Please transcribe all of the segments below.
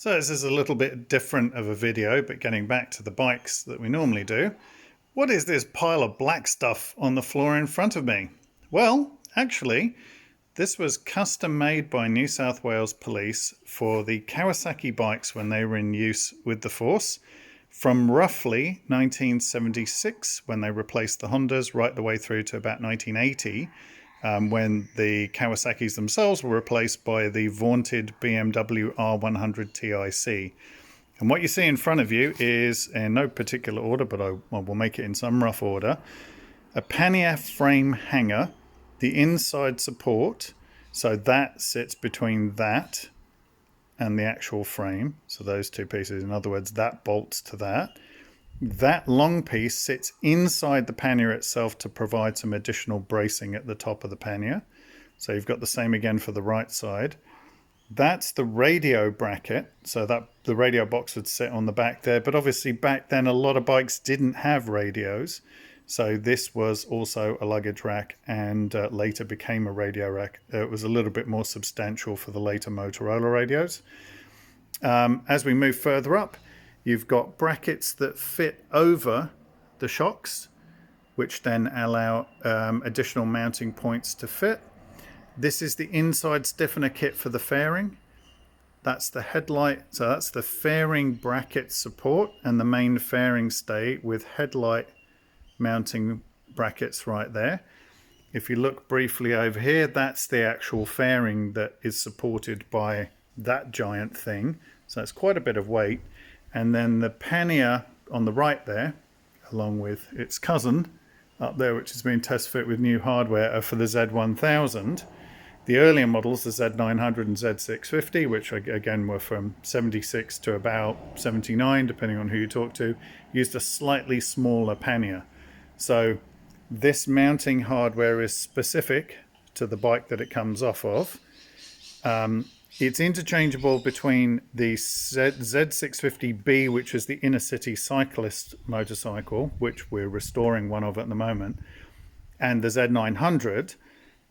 So this is a little bit different of a video, but getting back to the bikes that we normally do. What is this pile of black stuff on the floor in front of me? Well, actually, this was custom made by New South Wales Police for the Kawasaki bikes when they were in use with the force from roughly 1976 when they replaced the Hondas right the way through to about 1980. When the Kawasaki's themselves were replaced by the vaunted BMW R100 TIC. And what you see in front of you is, in no particular order, but I will make it in some rough order, a pannier frame hanger, the inside support, so that sits between that and the actual frame, so those two pieces, in other words, that bolts to that. That long piece sits inside the pannier itself to provide some additional bracing at the top of the pannier. So you've got the same again for the right side. That's the radio bracket, so that the radio box would sit on the back there. But obviously back then a lot of bikes didn't have radios. So this was also a luggage rack and later became a radio rack. It was a little bit more substantial for the later Motorola radios. As we move further up, you've got brackets that fit over the shocks, which then allow additional mounting points to fit. This is the inside stiffener kit for the fairing. That's the headlight, so that's the fairing bracket support and the main fairing stay with headlight mounting brackets right there. If you look briefly over here, that's the actual fairing that is supported by that giant thing. So it's quite a bit of weight. And then the pannier on the right there, along with its cousin up there, which has been test fit with new hardware, are for the Z1000. The earlier models, the Z900 and Z650, which again were from 76 to about 79, depending on who you talk to, used a slightly smaller pannier. So this mounting hardware is specific to the bike that it comes off of. It's interchangeable between the Z650B, which is the inner city cyclist motorcycle, which we're restoring one of at the moment, and the Z900,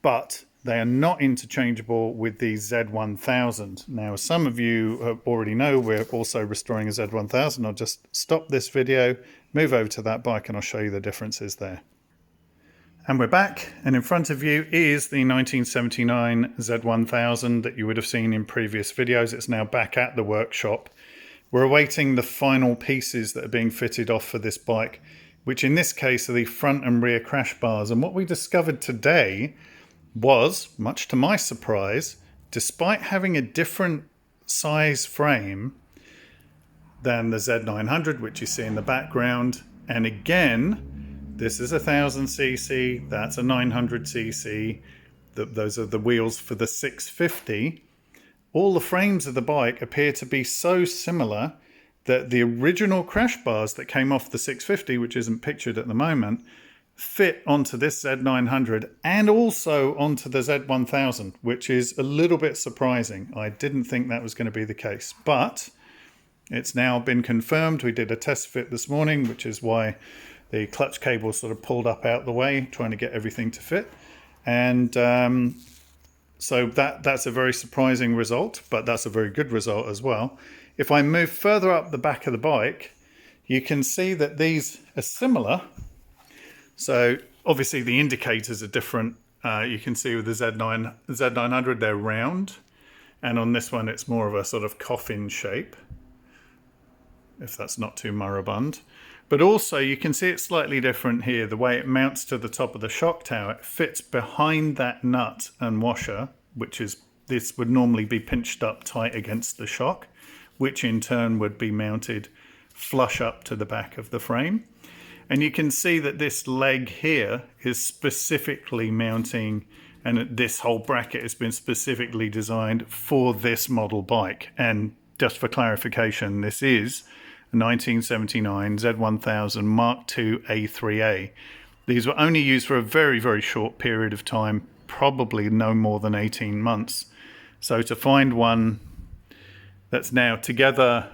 but they are not interchangeable with the Z1000. Now, some of you already know we're also restoring a Z1000. I'll just stop this video, move over to that bike, and I'll show you the differences there. And we're back, and in front of you is the 1979 Z1000 that you would have seen in previous videos. It's now back at the workshop. We're awaiting the final pieces that are being fitted off for this bike, which in this case are the front and rear crash bars. And what we discovered today was, much to my surprise, despite having a different size frame than the Z900, which you see in the background, and again, this is a 1000cc, that's a 900cc, those are the wheels for the 650. All the frames of the bike appear to be so similar that the original crash bars that came off the 650, which isn't pictured at the moment, fit onto this Z900 and also onto the Z1000, which is a little bit surprising. I didn't think that was going to be the case, but it's now been confirmed. We did a test fit this morning, which is why the clutch cable sort of pulled up out the way, trying to get everything to fit. And so that's a very surprising result, but that's a very good result as well. If I move further up the back of the bike, you can see that these are similar. So obviously the indicators are different. You can see with the Z900, they're round. And on this one, it's more of a sort of coffin shape, if that's not too moribund. But also you can see it's slightly different here. The way it mounts to the top of the shock tower, it fits behind that nut and washer, which is, this would normally be pinched up tight against the shock, which in turn would be mounted flush up to the back of the frame. And you can see that this leg here is specifically mounting, and this whole bracket has been specifically designed for this model bike. And just for clarification, this is a 1979 Z1000 MK2 A3A. These were only used for a very, very short period of time, probably no more than 18 months. So to find one that's now together,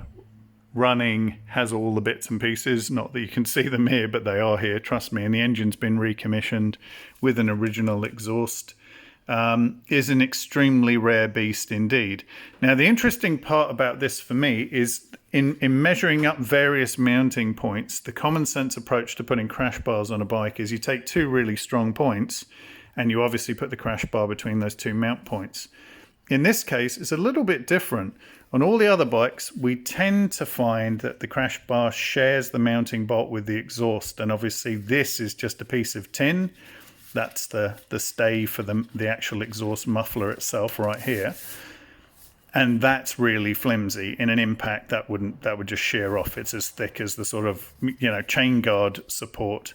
running, has all the bits and pieces, not that you can see them here, but they are here, trust me, and the engine's been recommissioned with an original exhaust is an extremely rare beast indeed. Now, the interesting part about this for me is in measuring up various mounting points, the common sense approach to putting crash bars on a bike is you take two really strong points and you obviously put the crash bar between those two mount points. In this case, it's a little bit different. On all the other bikes, we tend to find that the crash bar shares the mounting bolt with the exhaust, and obviously this is just a piece of tin. That's the stay for the actual exhaust muffler itself right here. And that's really flimsy. In an impact, that would just shear off. It's as thick as the sort of, chain guard support.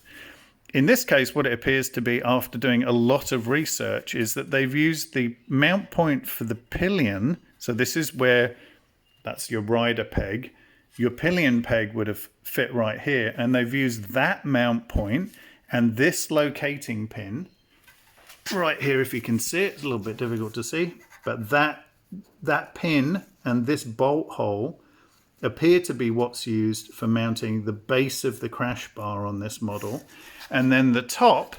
In this case, what it appears to be, after doing a lot of research, is that they've used the mount point for the pillion. So this is where, that's your rider peg. Your pillion peg would have fit right here. And they've used that mount point and this locating pin right here, if you can see it. It's a little bit difficult to see. But that pin and this bolt hole appear to be what's used for mounting the base of the crash bar on this model. And then the top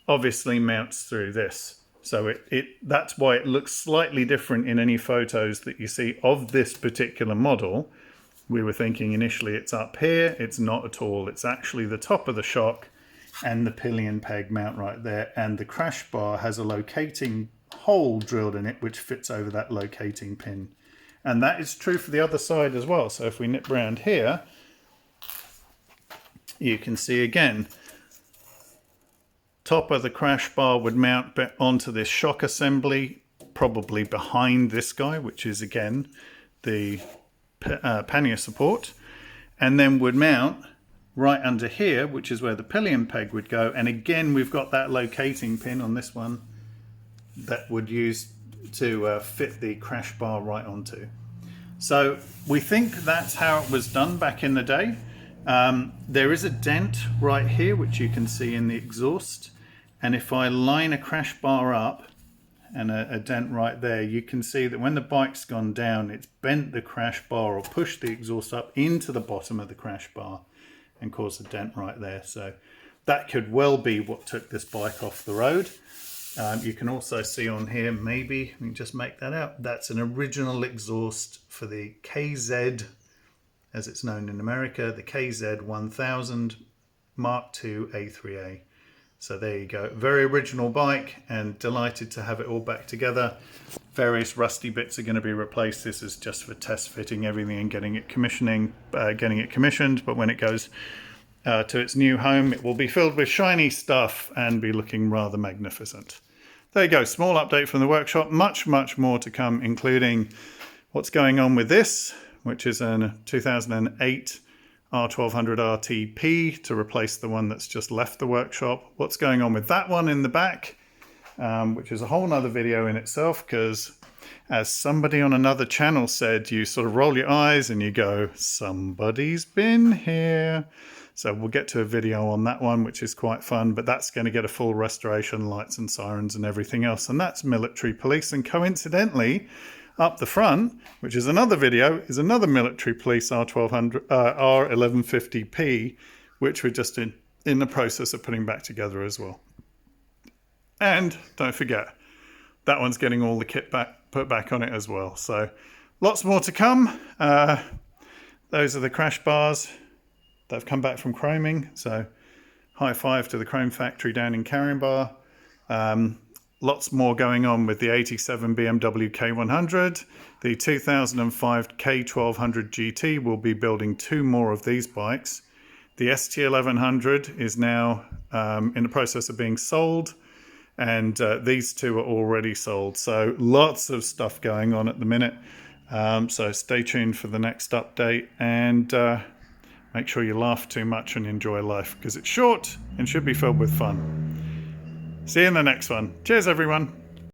obviously mounts through this. So that's why it looks slightly different in any photos that you see of this particular model. We were thinking initially it's up here. It's not at all. It's actually the top of the shock and the pillion peg mount right there. And the crash bar has a locating hole drilled in it, which fits over that locating pin. And that is true for the other side as well. So if we nip round here, you can see again, top of the crash bar would mount onto this shock assembly, probably behind this guy, which is again the pannier support, and then would mount right under here, which is where the pillion peg would go. And again, we've got that locating pin on this one that would use to fit the crash bar right onto. So we think that's how it was done back in the day. There is a dent right here, which you can see in the exhaust. And if I line a crash bar up and a dent right there, you can see that when the bike's gone down, it's bent the crash bar or pushed the exhaust up into the bottom of the crash bar and caused a dent right there. So that could well be what took this bike off the road. You can also see on here, maybe, let me just make that out, that's an original exhaust for the KZ, as it's known in America, the KZ1000 MK2 A3A. So there you go, very original bike, and delighted to have it all back together. Various rusty bits are going to be replaced. This is just for test fitting everything and getting it commissioned. But when it goes to its new home, it will be filled with shiny stuff and be looking rather magnificent. There you go, small update from the workshop. Much more to come, including what's going on with this, which is a 2008 R1200 RTP to replace the one that's just left the workshop. What's going on with that one in the back, which is a whole nother video in itself, because as somebody on another channel said, you sort of roll your eyes and you go, somebody's been here. So we'll get to a video on that one, which is quite fun, but that's going to get a full restoration, lights and sirens and everything else. And that's military police. And coincidentally, up the front, which is another video, is another military police R1150P, which we're just in the process of putting back together as well. And don't forget, that one's getting all the kit put back on it as well. So lots more to come. Those are the crash bars. They've come back from chroming, so high five to the chrome factory down in Carinbar. Lots more going on with the 87 BMW K100. The 2005 K1200 GT will be building 2 more of these bikes. The ST1100 is now in the process of being sold, and these 2 are already sold. So lots of stuff going on at the minute. So stay tuned for the next update, and make sure you laugh too much and enjoy life, because it's short and should be filled with fun. See you in the next one. Cheers, everyone.